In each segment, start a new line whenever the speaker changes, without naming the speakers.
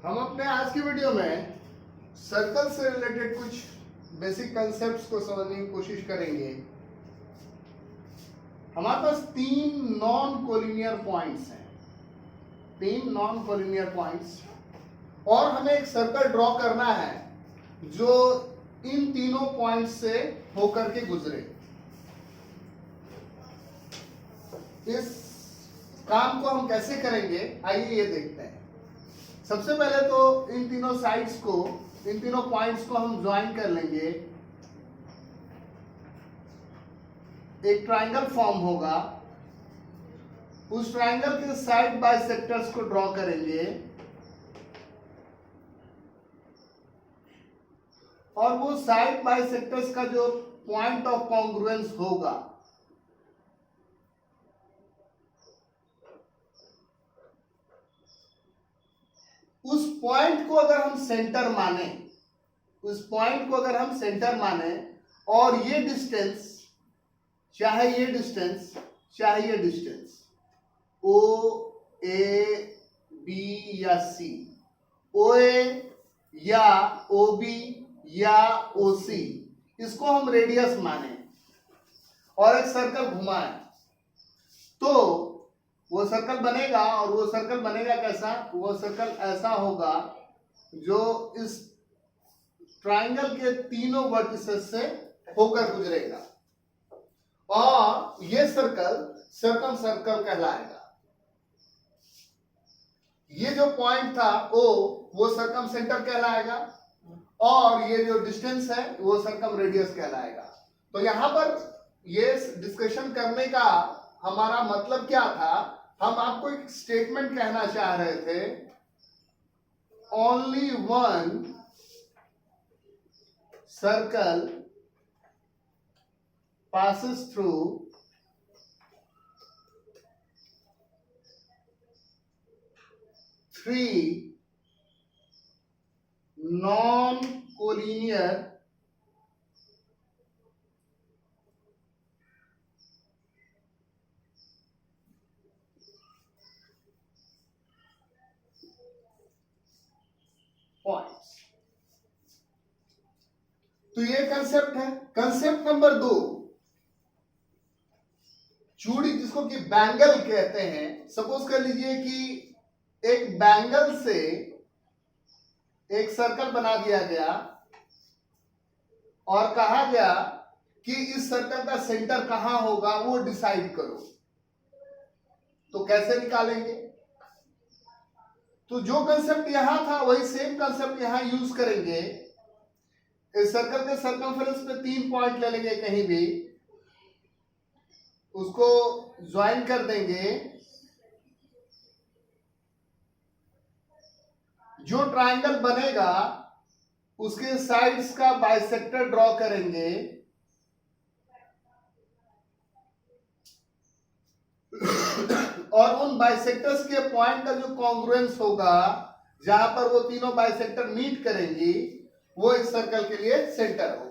हम अपने आज की वीडियो में सर्कल से रिलेटेड कुछ बेसिक कंसेप्ट्स को समझने की कोशिश करेंगे। हमारे पास तीन नॉन कोलिनियर पॉइंट्स हैं, तीन नॉन कोलिनियर पॉइंट्स, और हमें एक सर्कल ड्रॉ करना है जो इन तीनों पॉइंट्स से होकर के गुजरे। इस काम को हम कैसे करेंगे, आइए ये देखते हैं। सबसे पहले तो इन तीनों साइड्स को, इन तीनों पॉइंट्स को हम ज्वाइन कर लेंगे। एक ट्रायंगल फॉर्म होगा, उस ट्रायंगल के साइड बाइसेक्टर्स को ड्रॉ करेंगे और वो साइड बाइसेक्टर्स का जो पॉइंट ऑफ कॉन्ग्रुएंस होगा उस पॉइंट को अगर हम सेंटर माने, उस पॉइंट को अगर हम सेंटर माने और ये डिस्टेंस, चाहे ये डिस्टेंस चाहे ये डिस्टेंस ओ ए बी या सी, ओ ए या ओ बी या ओ सी, इसको हम रेडियस माने और एक सर्कल घुमाएं तो वो सर्कल बनेगा। और वो सर्कल बनेगा कैसा? वो सर्कल ऐसा होगा जो इस ट्रायंगल के तीनों वर्टिसेस से होकर गुजरेगा और ये सर्कल सर्कम सर्कल कहलाएगा। ये जो पॉइंट था ओ, वो सर्कम सेंटर कहलाएगा और ये जो डिस्टेंस है वो सर्कम रेडियस कहलाएगा। तो यहां पर ये डिस्कशन करने का हमारा मतलब क्या था? हम आपको एक स्टेटमेंट कहना चाह रहे थे, only one circle passes through three non-collinear points। तो ये कंसेप्ट है। कंसेप्ट नंबर 2, चूड़ी जिसको कि बैंगल कहते हैं। सपोज कर लीजिए कि एक बैंगल से एक सर्कल बना दिया गया और कहा गया कि इस सर्कल का सेंटर कहां होगा वो डिसाइड करो। तो कैसे निकालेंगे? तो जो कंसेप्ट यहां था वही सेम कंसेप्ट यहां यूज करेंगे। इस सर्कल के सर्कमफेरेंस पे 3 पॉइंट ले लेंगे, कहीं भी उसको ज्वाइन कर देंगे। जो ट्रायंगल बनेगा उसके साइड्स का बाइसेक्टर ड्रॉ करेंगे और उन बाइसेक्टर्स के पॉइंट का जो कॉन्ग्रुएंस होगा, जहां पर वो तीनों बाइसेक्टर मीट करेंगी, वो इस सर्कल के लिए सेंटर होगा।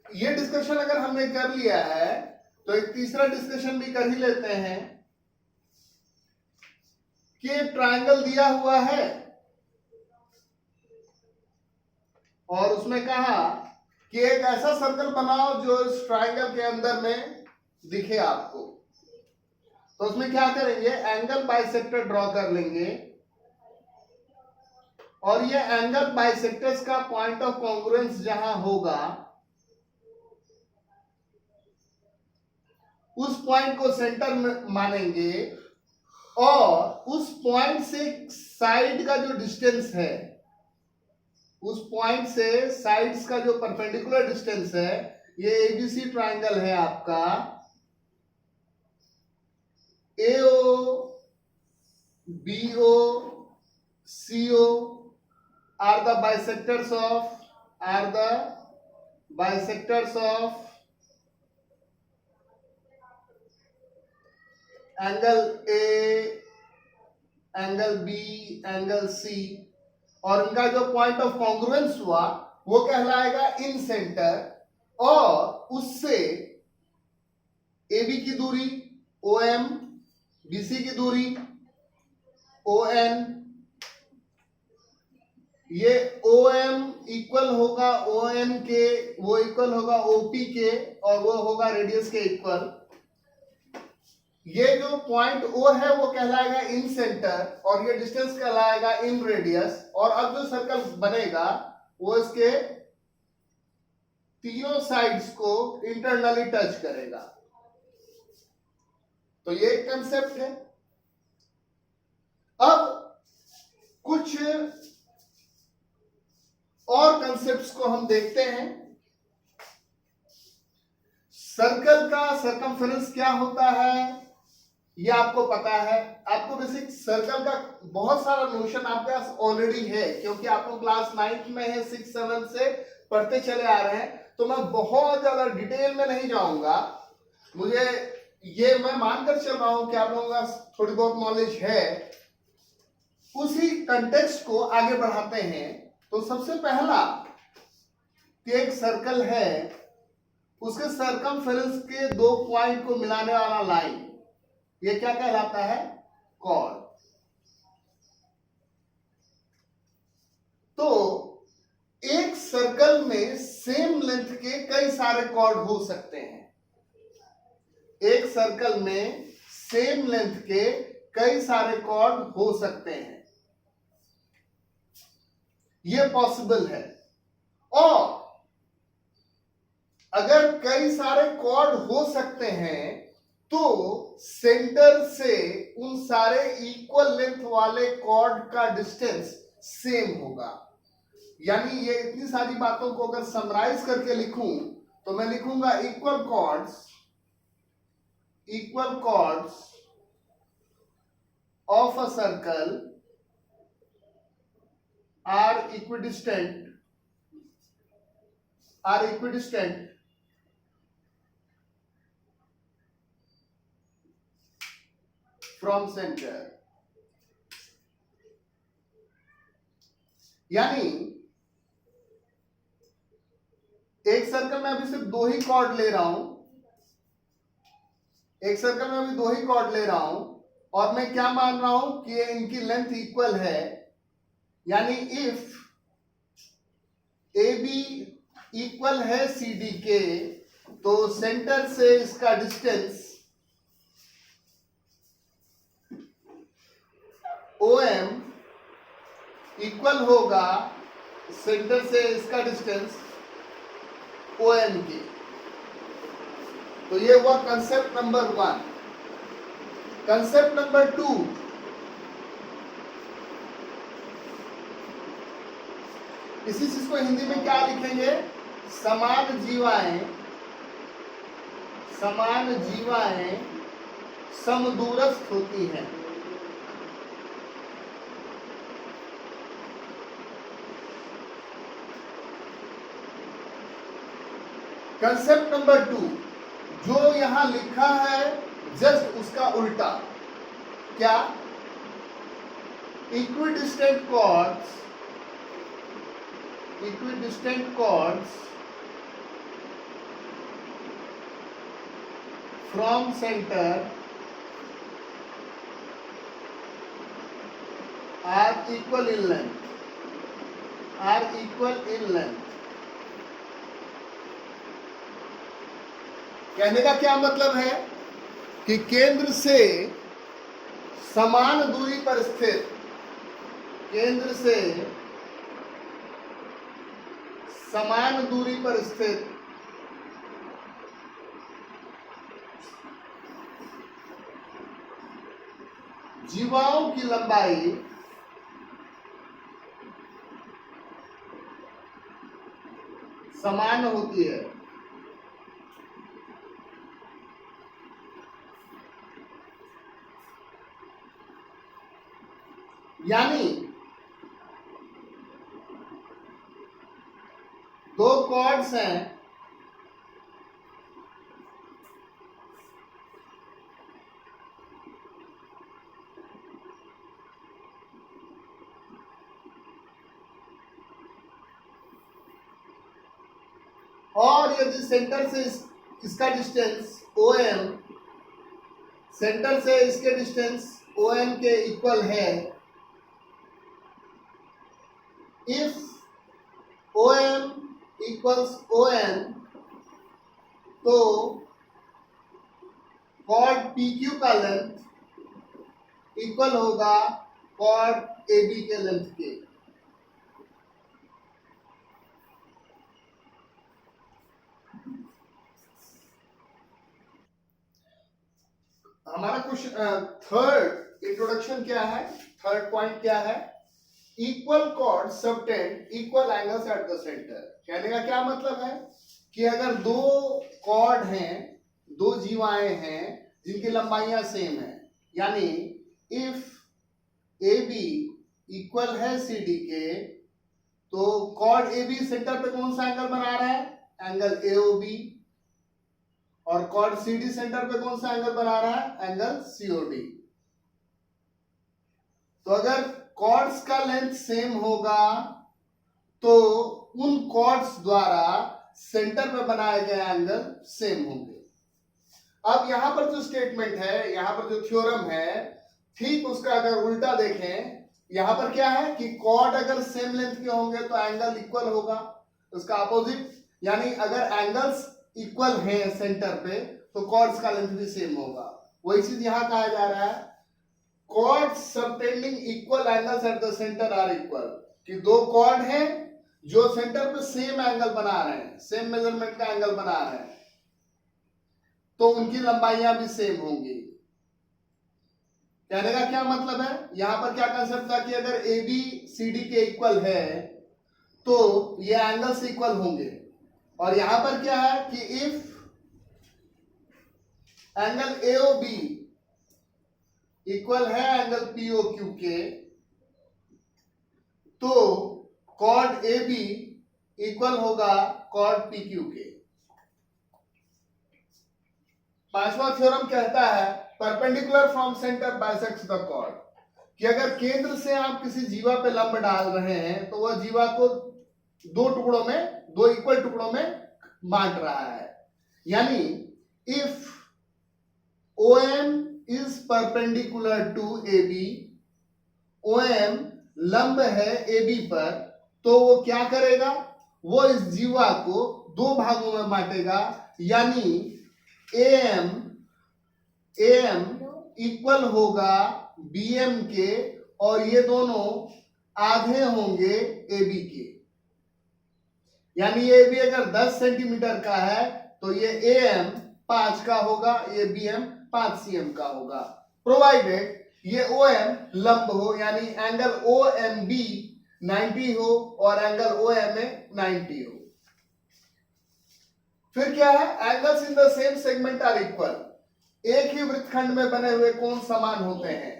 ये डिस्कशन अगर हमने कर लिया है तो एक तीसरा डिस्कशन भी कर ही लेते हैं कि एक ट्रायंगल दिया हुआ है और उसमें कहा कि एक ऐसा सर्कल बनाओ जो इस ट्रायंगल के अंदर में दिखे आपको। तो उसमें क्या करेंगे? एंगल बाइसेक्टर ड्रॉ कर लेंगे और ये एंगल बाइसेक्टर्स का पॉइंट ऑफ कॉन्ग्रुएंस जहां होगा उस पॉइंट को सेंटर मानेंगे और उस पॉइंट से साइड का जो डिस्टेंस है, उस पॉइंट से साइड्स का जो परपेंडिकुलर डिस्टेंस है, ये एबीसी ट्रायंगल है आपका, AO BO CO are the bisectors of angle A, angle B, angle C, और इनका जो पॉइंट ऑफ कॉन्ग्रुएंस हुआ वो कहलाएगा इन सेंटर। और उससे ए बी की दूरी OM, BC की दूरी ओ एन, ये ओ एम इक्वल होगा ओ एन के, वो इक्वल होगा ओपी के, और वो होगा रेडियस के इक्वल। ये जो पॉइंट ओ है वो कहलाएगा इन सेंटर, और ये डिस्टेंस कहलाएगा इन रेडियस। और अब जो सर्कल बनेगा वो इसके तीनों साइड्स को इंटरनली टच करेगा। तो ये एक कंसेप्ट है। अब कुछ और कंसेप्ट्स को हम देखते हैं। सर्कल का सरकमफेरेंस क्या होता है ये आपको पता है। आपको बेसिक सर्कल का बहुत सारा नोशन आपके पास ऑलरेडी है, क्योंकि आपको क्लास 9th में है, 6, 7 से पढ़ते चले आ रहे हैं। तो मैं बहुत ज्यादा डिटेल में नहीं जाऊंगा। मुझे ये मैं मानकर चल रहा हूं कि आप लोगों का थोड़ी बहुत नॉलेज है। उसी कंटेक्स्ट को आगे बढ़ाते हैं। तो सबसे पहला कि एक सर्कल है, उसके सरकमफेरेंस के दो पॉइंट को मिलाने वाला लाइन, ये क्या कहलाता है? कॉर्ड। तो एक सर्कल में सेम लेंथ के कई सारे कॉर्ड हो सकते हैं। एक सर्कल में सेम लेंथ के कई सारे कॉर्ड हो सकते हैं, यह पॉसिबल है। और अगर कई सारे कॉर्ड हो सकते हैं तो सेंटर से उन सारे इक्वल लेंथ वाले कॉर्ड का डिस्टेंस सेम होगा। यानी ये इतनी सारी बातों को अगर समराइज करके लिखूं तो मैं लिखूंगा equal chords of a circle are equidistant from center। यानी एक सर्कल में अभी सिर्फ दो ही कॉर्ड ले रहा हूं, और मैं क्या मान रहा हूं कि इनकी लेंथ इक्वल है। यानी इफ ए बी इक्वल है सी डी के, तो सेंटर से इसका डिस्टेंस ओ एम इक्वल होगा सेंटर से इसका डिस्टेंस ओ एन के। तो ये हुआ कंसेप्ट नंबर 1। कंसेप्ट नंबर 2, इसी चीज को हिंदी में क्या लिखेंगे? समान जीवाएं समदूरस्थ होती हैं। कंसेप्ट नंबर 2, जो यहां लिखा है जस्ट उसका उल्टा। क्या? Equidistant chords from center are equal in length। कहने का क्या मतलब है कि केंद्र से समान दूरी पर स्थित जीवाओं की लंबाई समान होती है। यानी दो कॉर्ड्स हैं, और यदि सेंटर से इसका डिस्टेंस OM सेंटर से इसके डिस्टेंस OM के इक्वल है, इफ OM इक्वल्स ON तो कॉर्ड PQ का लेंथ इक्वल होगा कॉर्ड AB के लेंथ के। हमारा क्वेश्चन थर्ड इंट्रोडक्शन क्या है, थर्ड पॉइंट क्या है, equal cord subtend equal angles at the centre. कहने का क्या मतलब है कि अगर दो कॉर्ड हैं, दो जीवाएं हैं जिनकी लंबाइयां सेम है, यानी इफ AB इक्वल है CD के, तो कॉर्ड AB सेंटर पे कौन सा एंगल बना रहा है, एंगल AOB, और कॉर्ड CD सेंटर पे कौन सा एंगल बना रहा है, एंगल COD। तो अगर कॉर्ड्स का लेंथ सेम होगा तो उन कॉर्ड्स द्वारा सेंटर पे बनाए गए एंगल सेम होंगे। अब यहां पर जो स्टेटमेंट है, यहां पर जो थ्योरम है, ठीक उसका अगर उल्टा देखें, यहां पर क्या है कि कॉर्ड अगर सेम लेंथ के होंगे तो एंगल इक्वल होगा, उसका अपोजिट, यानी अगर एंगल्स इक्वल हैं सेंटर पे तो कॉर्ड्स का लेंथ भी सेम होगा। वही चीज यहां कहा जा रहा है, chords subtending equal angles at the centre are equal, कि दो कॉर्ड हैं जो सेंटर पे सेम एंगल बना रहे हैं, सेम मेजरमेंट का एंगल बना रहे हैं, तो उनकी लंबाइयां भी सेम होंगी। कहने का क्या मतलब है, यहां पर क्या कंसेप्ट था कि अगर AB CD के इक्वल है तो ये एंगल्स इक्वल होंगे, और यहां पर क्या है कि इफ एंगल AOB इक्वल है एंगल POQ के, तो कॉर्ड AB इक्वल होगा कॉर्ड PQ के। पांचवा थ्योरम कहता है perpendicular from centre bisects the chord, कि अगर केंद्र से आप किसी जीवा पे लंब डाल रहे हैं तो वह जीवा को दो टुकड़ों में, दो इक्वल टुकड़ों में बांट रहा है। यानी if OM is perpendicular to AB, OM लंब है AB पर, तो वो क्या करेगा, वो इस जीवा को दो भागों में बांटेगा, यानी AM इक्वल होगा BM के, और ये दोनों आधे होंगे AB के। यानी ये AB अगर 10 सेंटीमीटर का है तो ये AM 5 का होगा, ये BM 5 cm का होगा, प्रोवाइडेड ये OM लंब हो, यानी एंगल OMB 90 हो और एंगल OMA 90 हो। फिर क्या है, angles in the same segment are equal, एक ही वृत्तखंड में बने हुए कोण समान होते हैं।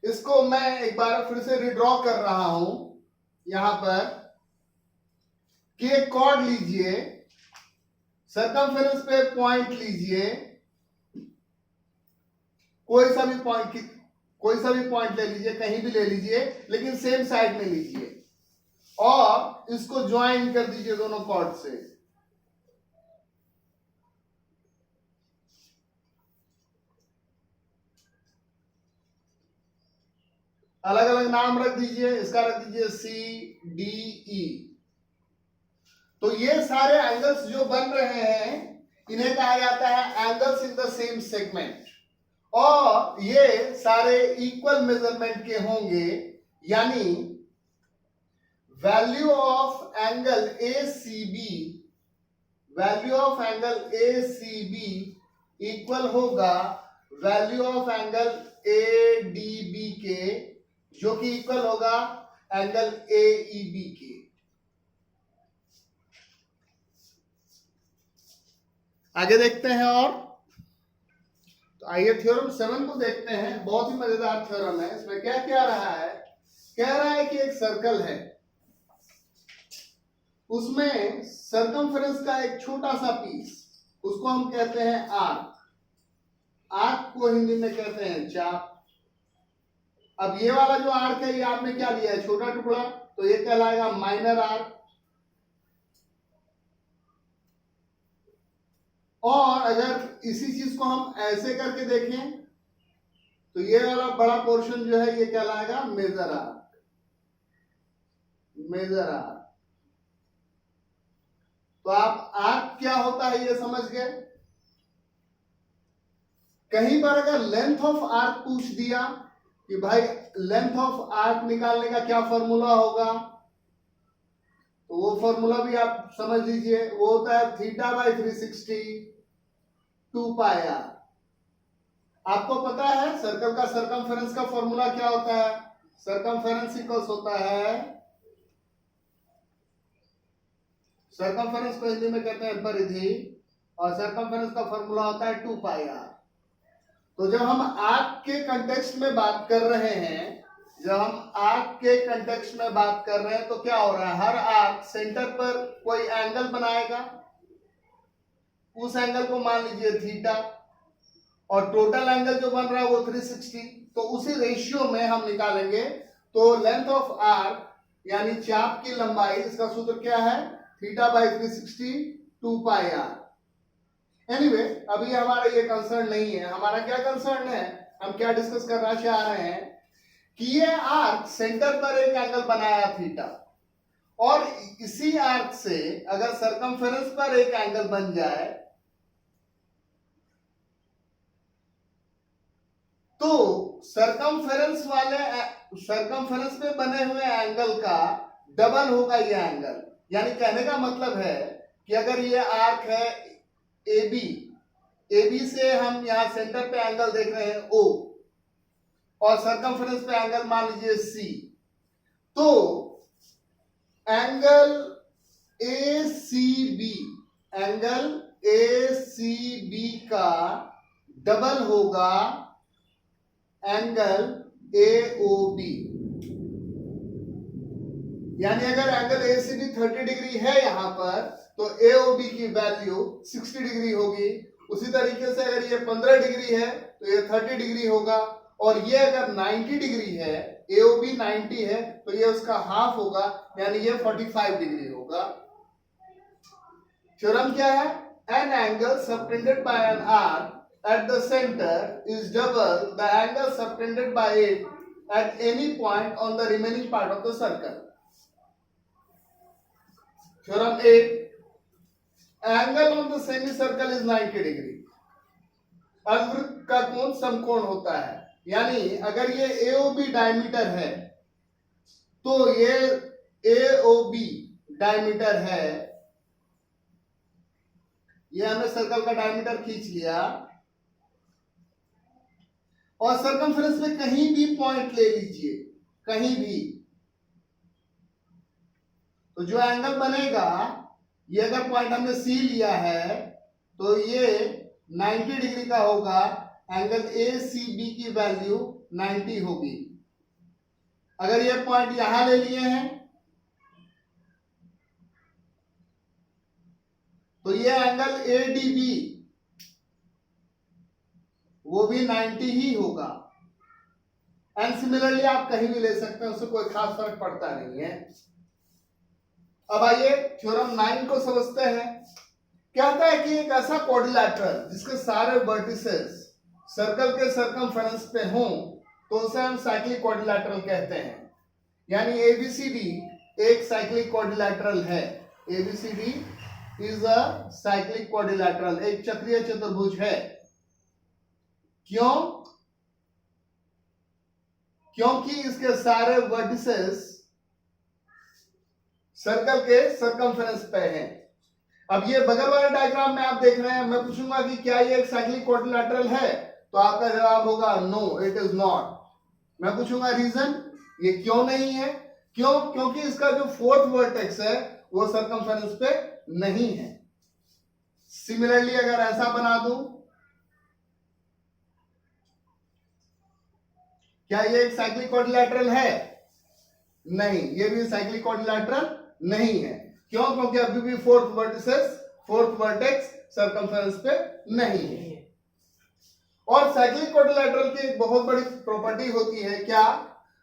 इसको मैं एक बार फिर से रिड्रॉ कर रहा हूं यहां पर, कि एक कॉर्ड लीजिए, सर्कमफेरेंस पे पॉइंट लीजिए, कोई सा भी पॉइंट ले लीजिए, कहीं भी ले लीजिए, लेकिन सेम साइड में लीजिए, और इसको ज्वाइन कर दीजिए दोनों कॉर्ड से। अलग अलग नाम रख दीजिए, इसका रख दीजिए CDE। तो ये सारे एंगल्स जो बन रहे हैं इन्हें कहा जाता है angles in the same segment, और ये सारे इक्वल मेजरमेंट के होंगे, यानी value of angle ACB equal होगा वैल्यू ऑफ एंगल ADB के, जो कि इक्वल होगा एंगल AEB के। आगे देखते हैं, और तो आइए थ्योरम 7 को देखते हैं। बहुत ही मजेदार थ्योरम है। इसमें क्या कह रहा है, कह रहा है कि एक सर्कल है, उसमें सर्कमफेरेंस का एक छोटा सा पीस, उसको हम कहते हैं आर्क। आर्क को हिंदी में कहते हैं चाप। अब ये वाला जो आर्क है, ये आपने क्या लिया है, छोटा टुकड़ा, तो ये कहलाएगा माइनर आर्क। और अगर इसी चीज को हम ऐसे करके देखें तो ये वाला बड़ा पोर्शन जो है ये कहलाएगा मेजर आर्क। Major arc. तो आप आर्क क्या होता है ये समझ गए। कहीं पर अगर लेंथ ऑफ आर्क पूछ दिया कि भाई लेंथ ऑफ आर्क निकालने का क्या फॉर्मूला होगा, तो वो फॉर्मूला भी आप समझ लीजिए, वो होता है θ/360 2 पाई आर। आपको पता है सर्कल का सरकमफेरेंस का फॉर्मूला क्या होता है। सरकमफेरेंस इक्वल्स होता है, सरकमफेरेंस को हिंदी में कहते हैं परिधि, और सरकमफेरेंस का फॉर्मूला होता है 2 पाई आर। तो जब हम आर्क के कंटेक्स्ट में बात कर रहे हैं, जब हम आर्क के कंटेक्स्ट में बात कर रहे हैं, तो क्या हो रहा है, हर आर्क सेंटर पर कोई एंगल बनाएगा, उस एंगल को मान लीजिए थीटा, और टोटल एंगल जो बन रहा है वो 360। तो उसी रेशियो में हम निकालेंगे। तो लेंथ ऑफ आर्क यानी चाप की लंबाई, इसका सूत्र क्या है, θ/360 2 पाई आर। एनीवे, अभी हमारा ये कंसर्न नहीं है। हमारा क्या कंसर्न है, हम क्या डिस्कस करना चाह रहे हैं कि ये आर्क सेंटर पर एक एंगल बनाया थीटा, और इसी आर्क से अगर सरकमफेरेंस पर एक एंगल बन जाए तो सरकमफेरेंस में बने हुए एंगल का डबल होगा ये एंगल। यानी कहने का मतलब है कि अगर ये आर्क है AB से हम यहां सेंटर पे एंगल देख रहे हैं O, और सरकमफेरेंस पे एंगल मान लीजिए C, तो एंगल ACB का डबल होगा एंगल AOB। यानी अगर एंगल ACB 30 डिग्री है यहां पर, तो AOB की वैल्यू 60 डिग्री होगी। उसी तरीके से अगर ये 15 डिग्री है तो ये 30 डिग्री होगा, और ये अगर 90 डिग्री है, AOB 90 है, तो ये उसका हाफ होगा, यानी ये 45 डिग्री होगा। थ्योरम क्या है, an angle subtended bye an arc at the center is double the angle subtended by it at any point on the remaining part of the circle. Theorem 8, angle on the semicircle is 90 degree. अर्धवृत्त का कोण समकोण होता है। यानी अगर ये AOB diameter है, तो ये AOB डायमीटर है, ये हमने सर्कल का डायमीटर खींच लिया, और सरकमफेरेंस में कहीं भी पॉइंट ले लीजिए, कहीं भी, तो जो एंगल बनेगा, ये अगर पॉइंट हमने C लिया है तो ये 90 डिग्री का होगा, एंगल ACB की वैल्यू 90 होगी। अगर ये पॉइंट यहां ले लिए हैं तो ये एंगल ADB वो भी 90 ही होगा। एंड सिमिलरली आप कहीं भी ले सकते हैं, उससे कोई खास फर्क पड़ता नहीं है। अब आइए थ्योरम 9 को समझते हैं। कहता है कि एक ऐसा क्वाड्रिलैटरल जिसके सारे वर्टिसेस सर्कल के सरकमफेरेंस पे हों, तो उसे हम साइक्लिक क्वाड्रिलैटरल कहते हैं। यानी ABCD एक साइक्लिक क्वाड्रिलैटरल है। ABCD is a cyclic quadrilateral, एक चक्रीय चतुर्भुज है। क्यों? क्योंकि इसके सारे वर्टिसेस सर्कल के सरकमफेरेंस पे हैं। अब ये बगल वाले डायग्राम में आप देख रहे हैं, मैं पूछूंगा कि क्या ये एक साइक्लिक क्वाड्रिलैटरल है, तो आपका जवाब होगा नो, इट इज नॉट। मैं पूछूंगा रीजन, ये क्यों नहीं है। क्यों? क्योंकि इसका जो फोर्थ वर्टेक्स है वो सरकमफेरेंस पे नहीं है। सिमिलरली अगर ऐसा बना दूं, क्या ये एक साइक्लिक क्वाड्रिलैटरल है? नहीं, ये भी साइक्लिक क्वाड्रिलैटरल नहीं है। क्यों? क्योंकि अभी भी फोर्थ वर्टेक्स सरकमफेरेंस पे नहीं है। और साइक्लिक क्वाड्रिलैटरल की एक बहुत बड़ी प्रॉपर्टी होती है, क्या?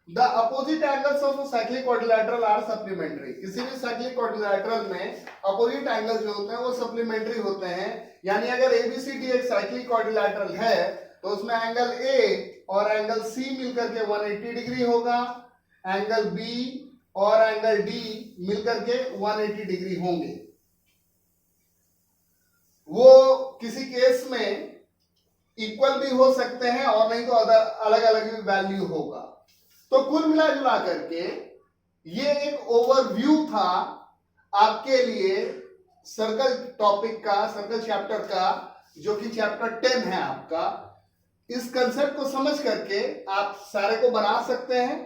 The opposite angles of cyclic quadrilateral are supplementary. किसी भी साइक्लिक क्वाड्रिलैटरल में अपोजिट एंगल्स जो होते हैं वो सप्लीमेंट्री होते हैं। यानी अगर ABCD एक साइक्लिक क्वाड्रिलैटरल है तो उसमें एंगल A और एंगल C मिलकर के 180 डिग्री होगा, एंगल B और एंगल डी मिलकर के 180 डिग्री होंगे। वो किसी केस में इक्वल भी हो सकते हैं और नहीं तो अलग अलग भी वैल्यू होगा। तो कुल मिला जुला करके ये एक ओवरव्यू था आपके लिए सर्कल टॉपिक का, सर्कल चैप्टर का, जो कि चैप्टर 10 है आपका। इस कंसेप्ट को समझ करके आप सारे को बना सकते हैं।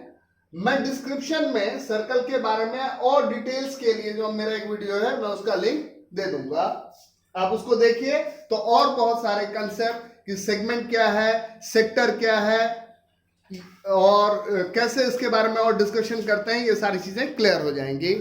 मैं डिस्क्रिप्शन में सर्कल के बारे में और डिटेल्स के लिए जो मेरा एक वीडियो है मैं उसका लिंक दे दूंगा, आप उसको देखिए। तो और बहुत सारे कंसेप्ट कि सेगमेंट क्या है, सेक्टर क्या है और कैसे इसके बारे में और डिस्कशन करते हैं, ये सारी चीजें क्लियर हो जाएंगी।